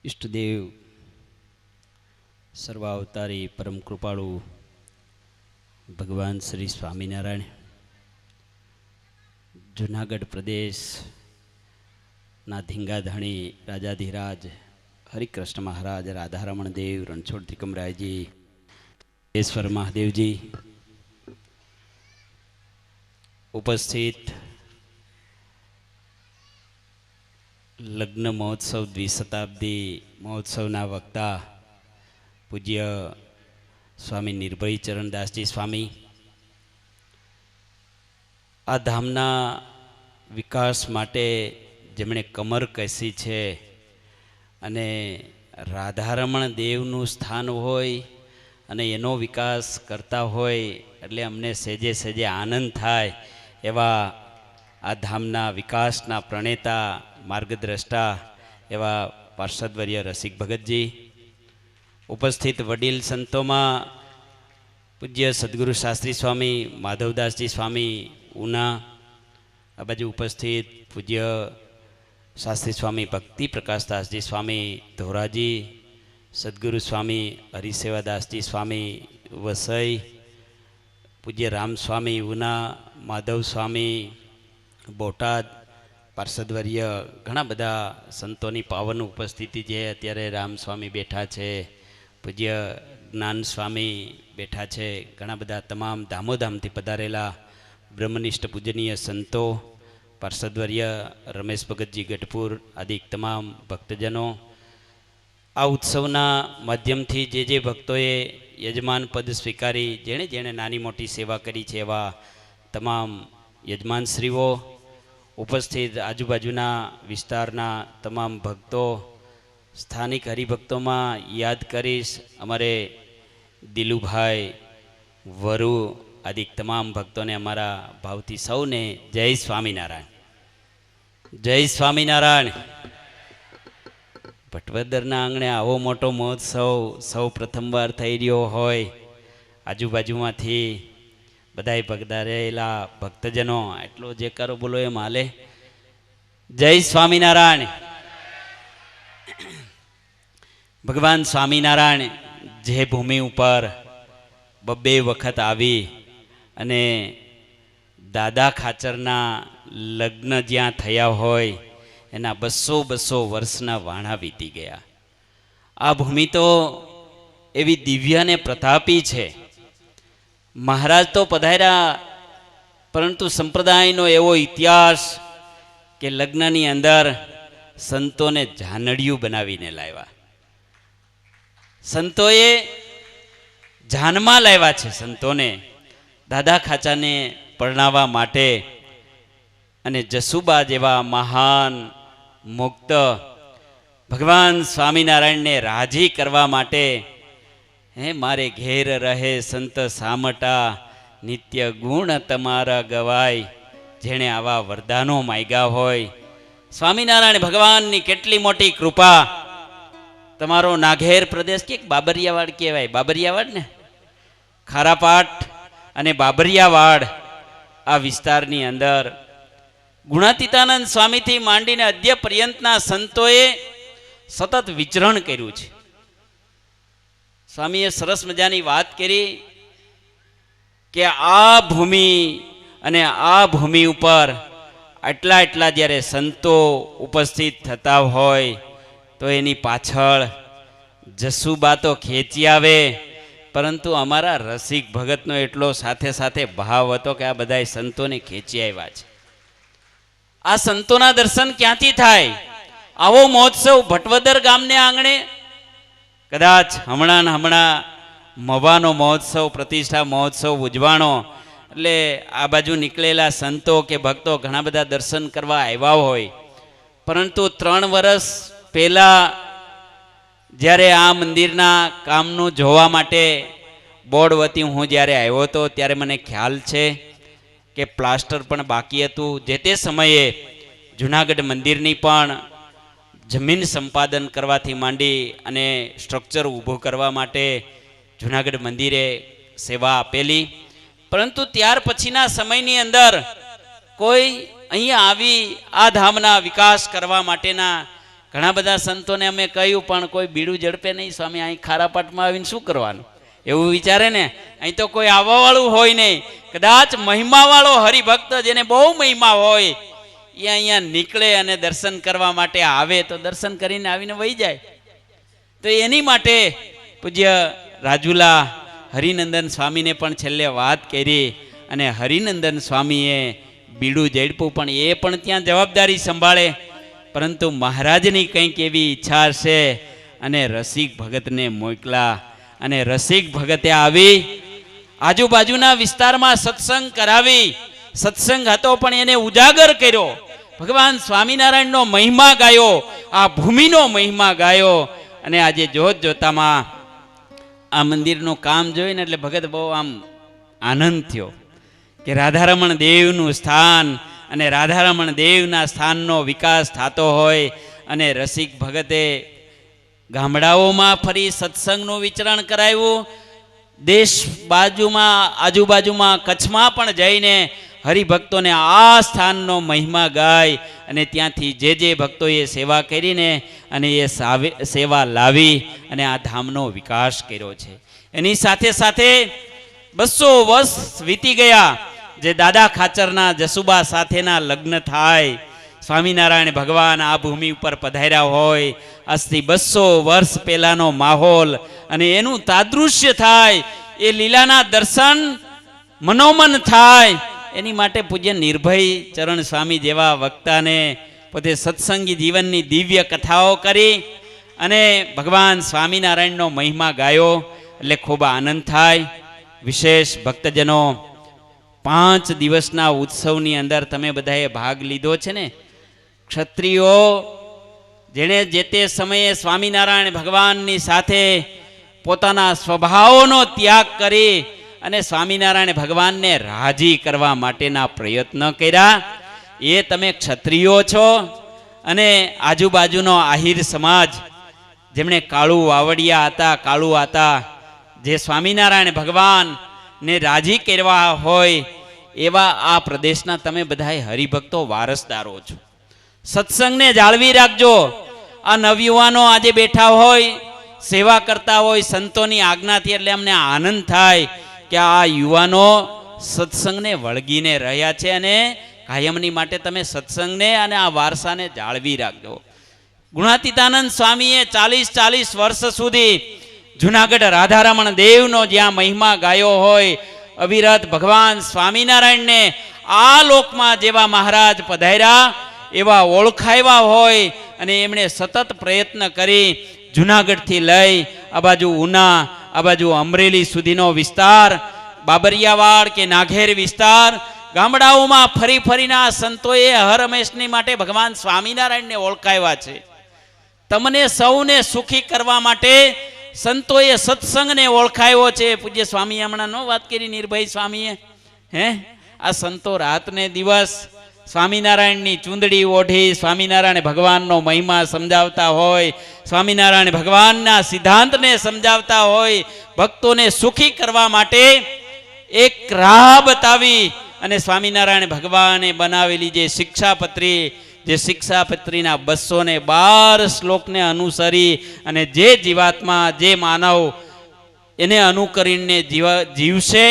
ઈષ્ટદેવ સર્વાવતારી પરમ કૃપાળુ ભગવાન શ્રી સ્વામિનારાયણ જૂનાગઢ પ્રદેશના ધીંગાધણી રાજાધિરાજ હરિકૃષ્ણ મહારાજ, રાધારમણ દેવ, રણછોડ ત્રિકમરાયજી, ઈશ્વર મહાદેવજી, ઉપસ્થિત લગ્ન મહોત્સવ દ્વિશતાબ્દી મહોત્સવના વક્તા પૂજ્ય સ્વામી નિર્ભય ચરણદાસજી સ્વામી, આ ધામના વિકાસ માટે જેમણે કમર કસી છે અને રાધારમણ દેવનું સ્થાન હોય અને એનો વિકાસ કરતા હોય એટલે અમને સેજે સેજે આનંદ થાય એવા આ ધામના વિકાસના પ્રણેતા માર્ગદ્રષ્ટા એવા પાર્ષદવર્ય રસિક ભગતજી, ઉપસ્થિત વડીલ સંતોમાં પૂજ્ય સદગુરુ શાસ્ત્રી સ્વામી માધવદાસજી સ્વામી ઉના, આ બાજુ ઉપસ્થિત પૂજ્ય શાસ્ત્રી સ્વામી ભક્તિ પ્રકાશદાસજી સ્વામી ધોરાજી, સદગુરુ સ્વામી હરિસેવાદાસજી સ્વામી વસઈ, પૂજ્ય રામ સ્વામી ઉના, માધવ સ્વામી બોટાદ, પાર્ષદવર્ય ઘણા બધા સંતોની પાવન ઉપસ્થિતિ છે. અત્યારે રામસ્વામી બેઠા છે, પૂજ્ય જ્ઞાન સ્વામી બેઠા છે, ઘણા બધા તમામ ધામોધામથી પધારેલા બ્રહ્મનિષ્ઠ પૂજનીય સંતો, પાર્ષદવર્ય રમેશ ભગતજી ગઢપુર આદિ તમામ ભક્તજનો, આ ઉત્સવના માધ્યમથી જે ભક્તોએ યજમાન પદ સ્વીકારી જેણે જેણે નાની મોટી સેવા કરી છે એવા તમામ યજમાનશ્રીઓ, ઉપસ્થિત આજુબાજુના વિસ્તારના તમામ ભક્તો, સ્થાનિક હરિભક્તોમાં યાદ કરીશ અમારે દિલુભાઈ વરુ આદિ તમામ ભક્તોને અમારા ભાવથી સૌને જય સ્વામિનારાયણ. જય સ્વામિનારાયણ. ભટવદરના આંગણે આવો મોટો મહોત્સવ સૌ પ્રથમવાર થઈ રહ્યો હોય, આજુબાજુમાંથી બધાય પધારેલા ભક્તજનો એટલો જે કરો બોલો એમ હાલે. જય સ્વામિનારાયણ. ભગવાન સ્વામિનારાયણ જે ભૂમિ ઉપર બબ્બે વખત આવી અને દાદા ખાચરના લગ્ન જ્યાં થયા હોય એના 200 વર્ષના વાણા વીતી ગયા. આ ભૂમિ તો એવી દિવ્ય અને પ્રતાપી છે. મહારાજ તો પધાર્યા, પરંતુ સંપ્રદાયનો એવો ઇતિહાસ કે લગ્નની અંદર સંતોને જાનડિયું બનાવીને લાવ્યા. સંતોએ જાનમાં લાવ્યા છે સંતોને દાદા ખાચાને પરણાવવા માટે. અને જસુબા જેવા મહાન મુક્ત ભગવાન સ્વામિનારાયણને રાજી કરવા માટે હે મારે ઘેર રહે સંત સામટા, નિત્ય ગુણ તમારા ગવાય, જેણે આવા વરદાનો માગ્યા હોય. સ્વામિનારાયણ ભગવાનની કેટલી મોટી કૃપા. તમારો નાઘેર પ્રદેશ કે બાબરિયાવાડ કહેવાય, બાબરિયાવાડ ને ખારાપાટ અને બાબરિયાવાડ આ વિસ્તારની અંદર ગુણાતીતાનંદ સ્વામીથી માંડીને અદ્ય પર્યંતના સંતોએ સતત વિચરણ કર્યું છે. સ્વામીએ સરસ મજાની વાત કરી કે આ ભૂમિ અને આ ભૂમિ ઉપર આટલા જ્યારે સંતો ઉપસ્થિત થતા હોય તો એની પાછળ જસુબા તો ખેંચી આવે, પરંતુ અમારા રસિક ભગતનો એટલો સાથે સાથે ભાવ હતો કે આ બધા સંતોને ખેંચી આવ્યા છે. આ સંતોના દર્શન ક્યાંથી થાય? આવો મહોત્સવ ભટવદર ગામને આંગણે કદાચ હમણાં મવાનો મહોત્સવ, પ્રતિષ્ઠા મહોત્સવ ઉજવાણો એટલે આ બાજુ નીકળેલા સંતો કે ભક્તો ઘણા બધા દર્શન કરવા આવ્યા હોય, પરંતુ 3 વર્ષ પહેલાં જ્યારે આ મંદિરના કામનું જોવા માટે બોર્ડ વતી હું જ્યારે આવ્યો હતો ત્યારે મને ખ્યાલ છે કે પ્લાસ્ટર પણ બાકી હતું. જે તે સમયે જૂનાગઢ મંદિરની પણ જમીન સંપાદન કરવાથી માંડી અને સ્ટ્રક્ચર ઊભું કરવા માટે જૂનાગઢ મંદિરે સેવા આપેલી, પરંતુ ત્યાર પછીના સમયની અંદર કોઈ અહીંયા આવી આ ધામના વિકાસ કરવા માટેના ઘણા બધા સંતોને અમે કહ્યું પણ કોઈ બીડું ઝડપે નહીં, સ્વામી અહીં ખારાપાટમાં આવીને શું કરવાનું, એવું વિચારે ને. અહીં તો કોઈ આવવાવાળું હોય નહીં. કદાચ મહિમાવાળો હરિભક્ત જેને બહુ મહિમા હોય એ અહીંયા નીકળે અને દર્શન કરવા માટે આવે તો દર્શન કરીને આવીને વહી જાય. તો એની માટે પૂજ્ય રાજુલા હરિનંદન સ્વામીને પણ છેલ્લે વાત કરી અને હરિનંદન સ્વામીએ બીડું ઝડપ્યું, પણ એ પણ ત્યાં જવાબદારી સંભાળે. પરંતુ મહારાજની કંઈક એવી ઈચ્છા છે અને રસિક ભગતને મોકલા અને રસિક ભગતે આવી આજુબાજુના વિસ્તારમાં સત્સંગ કરાવી. સત્સંગ હતો પણ એને ઉજાગર કર્યો. ભગવાન સ્વામિનારાયણનો મહિમા ગાયો, આ ભૂમિનો મહિમા ગાયો. અને આજે જોત જોતામાં આ મંદિરનું કામ જોઈને એટલે ભગત બહુ આમ આનંદ થયો કે રાધારમણ દેવનું સ્થાન અને રાધારમણ દેવના સ્થાનનો વિકાસ થતો હોય. અને રસિક ભગતે ગામડાઓમાં ફરી સત્સંગનું વિચરણ કરાવ્યું. દેશ બાજુમાં આજુબાજુમાં કચ્છમાં પણ જઈને હરિભક્તોને આ સ્થાનનો મહિમા ગાય અને ત્યાંથી જે ભક્તોએ સેવા કરીને અને એ સેવા લાવી અને આ ધામનો વિકાસ કર્યો છે. એની સાથે સાથે 200 વર્ષ વીતી ગયા જે દાદા ખાચરના જસુબા સાથેના લગ્ન થાય. સ્વામિનારાયણ ભગવાન આ ભૂમિ ઉપર પધાર્યા હોય, આજથી 200 વર્ષ પહેલાનો માહોલ અને એનું તાદૃશ્ય થાય, એ લીલાના દર્શન મનોમન થાય. એની માટે પૂજ્ય નિર્ભય ચરણ સ્વામી જેવા વક્તાને પોતે સત્સંગી જીવનની દિવ્ય કથાઓ કરી અને ભગવાન સ્વામિનારાયણનો મહિમા ગાયો એટલે ખૂબ આનંદ થાય. વિશેષ ભક્તજનો, 5 દિવસના ઉત્સવની અંદર તમે બધાએ ભાગ લીધો છે ને. ક્ષત્રિયો જેણે જે તે સમયે સ્વામિનારાયણ ભગવાનની સાથે પોતાના સ્વભાવનો ત્યાગ કરી અને સ્વામિનારાયણ ભગવાનને રાજી કરવા માટેના પ્રયત્ન કર્યા, એ તમે ક્ષત્રિયો છો. અને આજુબાજુનો આહિર સમાજ જેમણે કાળુ વાવડિયા હતા, કાળુ હતા, જે સ્વામિનારાયણ ભગવાનને રાજી કરવા હોય એવા આ પ્રદેશના તમે બધાએ હરિભક્તો વારસદારો છો. સત્સંગને જાળવી રાખજો. આ નવયુવાનો આજે બેઠા હોય, સેવા કરતા હોય સંતોની આજ્ઞાથી, એટલે અમને આનંદ થાય કે આ યુવાનો સત્સંગને વળગીને રહ્યા છે અને કાયમની માટે તમે સત્સંગને અને આ વારસાને જાળવી રાખજો. ગુણાતીતાનંદ સ્વામીએ 40 વર્ષ સુધી જુનાગઢ રાધારમણ દેવનો જ્યાં મહિમા ગાયો હોય, અવિરત ભગવાન સ્વામિનારાયણને આ લોકમાં જેવા મહારાજ પધાર્યા એવા ઓળખાવ્યા હોય અને એમણે સતત પ્રયત્ન કરી જુનાગઢથી લઈ આ બાજુ ઉના, આ બાજુ અમરેલી સુધીનો વિસ્તાર, બાબરિયાવાડ કે નાઘેર વિસ્તાર, ગામડાઓમાં ફરીને આ સંતોએ હર હંમેશની માટે ભગવાન સ્વામિનારાયણને ઓળખાવ્યા છે. તમને સૌને સુખી કરવા માટે સંતોએ સત્સંગને ઓળખાવ્યો છે. પૂજ્ય સ્વામી હમણાં નો વાત કરી નિર્ભય સ્વામીએ, આ સંતો રાતને દિવસ સ્વામિનારાયણની ચૂંદડી ઓઢી સ્વામિનારાયણ ભગવાનનો મહિમા સમજાવતા હોય, સ્વામિનારાયણ ભગવાનના સિદ્ધાંતને સમજાવતા હોય, ભક્તોને સુખી કરવા માટે એક રાહ બતાવી અને સ્વામિનારાયણ ભગવાને બનાવેલી જે શિક્ષાપત્રીના 212 શ્લોકને અનુસરી અને જે જીવાત્મા, જે માનવ એને અનુકરીને જીવશે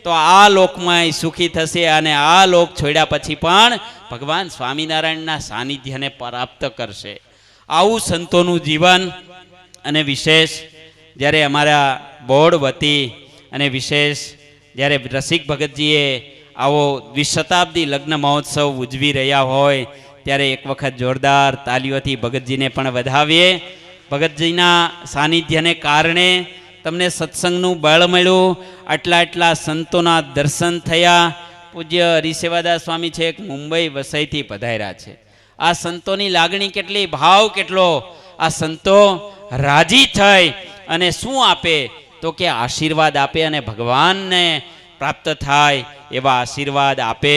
તો આ લોકમાં સુખી થશે અને આ લોક છોડ્યા પછી પણ ભગવાન સ્વામિનારાયણના સાનિધ્યને પ્રાપ્ત કરશે. આવું સંતોનું જીવન. અને વિશેષ જ્યારે અમારા બોર્ડ વતી અને વિશેષ જ્યારે રસિક ભગતજીએ આવો 20 શતાબ્દી લગ્ન મહોત્સવ ઉજવી રહ્યા હોય ત્યારે એક વખત જોરદાર તાલીઓથી ભગતજીને પણ વધાવીએ. ભગતજીના સાનિધ્યને કારણે તમને સત્સંગનું બળ મળ્યું, આટલા સંતોના દર્શન થયા. પૂજ્ય હરિસેવાદાસ સ્વામી છે એક મુંબઈ વસઈથી પધાર્યા છે. આ સંતોની લાગણી કેટલી, ભાવ કેટલો. આ સંતો રાજી થઈ અને શું આપે તો કે આશીર્વાદ આપે અને ભગવાનને પ્રાપ્ત થાય એવા આશીર્વાદ આપે.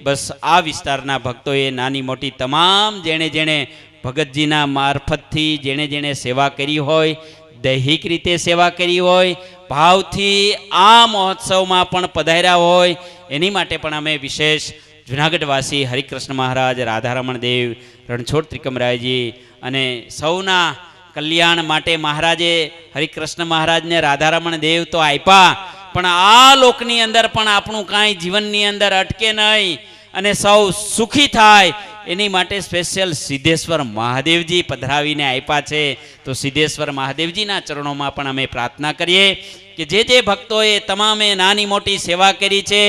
બસ આ વિસ્તારના ભક્તોએ નાની મોટી તમામ જેણે ભગતજીના મારફતથી જેણે સેવા કરી હોય, દૈહિક રીતે સેવા કરી હોય, ભાવથી આ મહોત્સવમાં પણ પધાર્યા હોય, એની માટે પણ અમે વિશેષ જુનાગઢવાસી હરિકૃષ્ણ મહારાજ, રાધારમણ દેવ, રણછોડ ત્રિકમરાયજી અને સૌના કલ્યાણ માટે મહારાજે હરિકૃષ્ણ મહારાજને રાધારમણ દેવ તો આપ્યા, પણ આ લોકની અંદર પણ આપણું કાંઈ જીવનની અંદર અટકે નહીં અને સૌ સુખી થાય એની માટે સ્પેશિયલ સિદ્ધેશ્વર મહાદેવજી પધરાવીને આપ્યા છે. તો સિદ્ધેશ્વર મહાદેવજીના ચરણોમાં પણ અમે પ્રાર્થના કરીએ કે જે ભક્તોએ તમામે નાની મોટી સેવા કરી છે,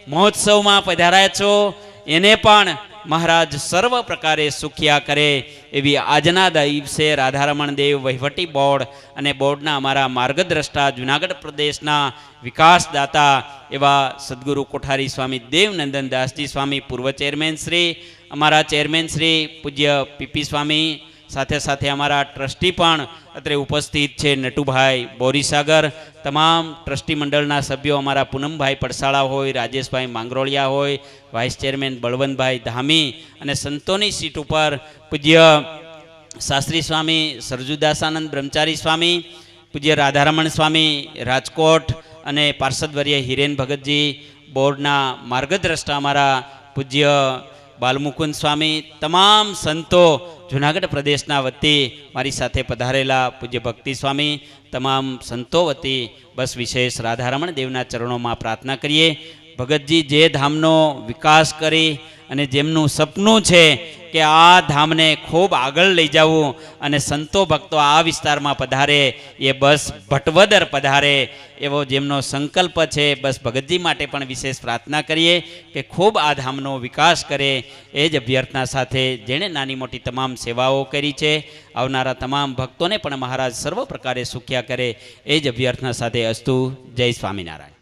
મહોત્સવમાં પધાર્યા છો, એને પણ મહારાજ સર્વ પ્રકારે સુખિયા કરે એવી આજના દિવસે રાધારમણ દેવ વહીવટી બોર્ડ અને બોર્ડના અમારા માર્ગદ્રષ્ટા જુનાગઢ પ્રદેશના વિકાસદાતા એવા સદગુરુ કોઠારી સ્વામી દેવનંદન દાસજી સ્વામી પૂર્વ ચેરમેન શ્રી, અમારા ચેરમેન શ્રી પૂજ્ય પીપી સ્વામી, સાથે સાથે અમારા ટ્રસ્ટી પણ અત્રે ઉપસ્થિત છે નટુભાઈ બોરીસાગર, તમામ ટ્રસ્ટી મંડળના સભ્યો અમારા પૂનમભાઈ પડસાળા હોય, રાજેશભાઈ માંગરોળિયા હોય, વાઇસ ચેરમેન બળવંતભાઈ ધામી અને સંતોની સીટ ઉપર પૂજ્ય શાસ્ત્રી સ્વામી સરજુદાસાનંદ બ્રહ્મચારી સ્વામી, પૂજ્ય રાધારમણ સ્વામી રાજકોટ અને પાર્ષદવર્ય હિરેન ભગતજી, બોર્ડના માર્ગદ્રષ્ટા અમારા પૂજ્ય બાલમુકુંદ સ્વામી, તમામ સંતો જુનાગઢ પ્રદેશના વતી મારી સાથે પધારેલા પૂજ્ય ભક્તિ સ્વામી, તમામ સંતો વતી બસ વિશેષ રાધારમણ દેવના ચરણોમાં પ્રાર્થના કરીએ. ભગતજી જે ધામનો વિકાસ કરી અને જેમનું સપનું છે કે આ ધામને ખૂબ આગળ લઈ જવું અને સંતો ભક્તો આ વિસ્તારમાં પધારે, એ બસ ભટવદર પધારે એવો જેમનો સંકલ્પ છે, બસ ભગતજી માટે પણ વિશેષ પ્રાર્થના કરીએ કે ખૂબ આ ધામનો વિકાસ કરે. એ જ અભ્યર્થના સાથે જેણે નાની મોટી તમામ સેવાઓ કરી છે, આવનારા તમામ ભક્તોને પણ મહારાજ સર્વ પ્રકારે સુખ્યા કરે, એ જ અભ્યર્થના સાથે અસ્તુ. જય સ્વામિનારાયણ.